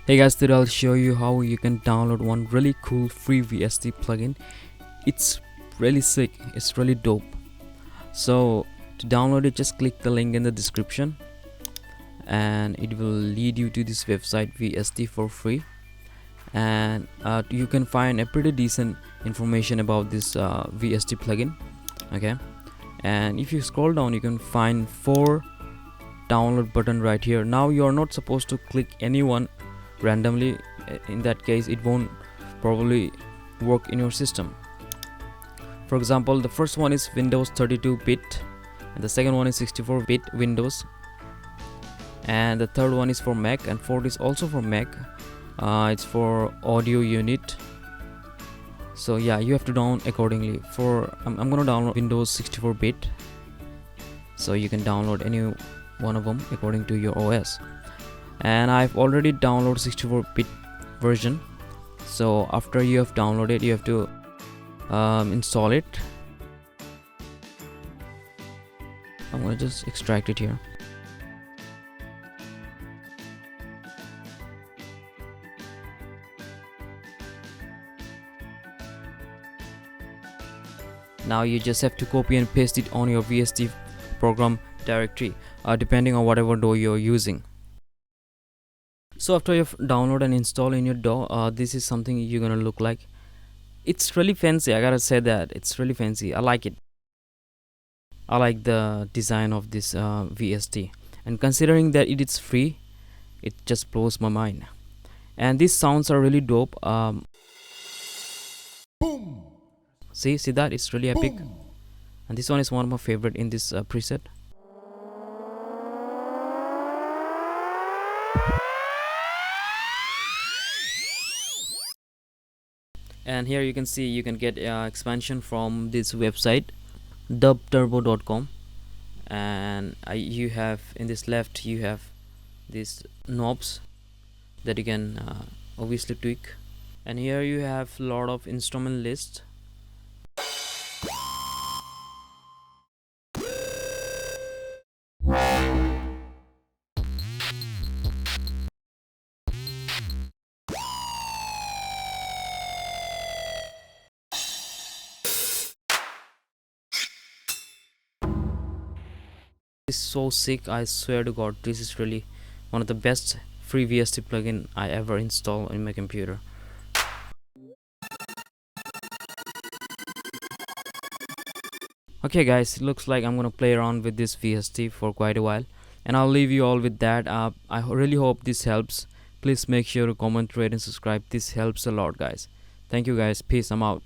Hey guys, today I'll show you how you can download one really cool free VST plugin. It's really sick, it's really dope. So to download it, just click the link in the description and it will lead you to this website VST for free. And you can find a pretty decent information about this VST plugin. Okay, and if you scroll down, you can find 4 download button right here. Now you're not supposed to click any one randomly. In that case, it won't probably work in your system. For example, the first one is Windows 32-bit, and the second one is 64-bit Windows, and the third one is for Mac, and fourth is also for Mac. It's for audio unit. So yeah, you have to download accordingly. I'm gonna download Windows 64-bit, so you can download any one of them according to your OS. And I've already downloaded 64-bit version. So after you have downloaded, you have to install it. I'm gonna just extract it here. Now you just have to copy and paste it on your VST program directory, depending on whatever DAW you're using. So after you've downloaded and installed in your DAW, this is something you're gonna look like. It's really fancy, I gotta say that. It's really fancy. I like it. I like the design of this VST, and considering that it is free, it just blows my mind. And these sounds are really dope. Boom. See that? It's really epic. Boom. And this one is one of my favorite in this preset. And here you can see you can get expansion from this website DUByurbo.com, and you have in this left you have these knobs that you can obviously tweak, and here you have a lot of instrument list. It's so sick, I swear to god. This is really one of the best free VST plugin I ever installed in my computer. Okay guys, it looks like I'm gonna play around with this VST for quite a while, and I'll leave you all with that. I really hope this helps. Please make sure to comment, rate and subscribe. This helps a lot guys. Thank you guys. Peace. I'm out.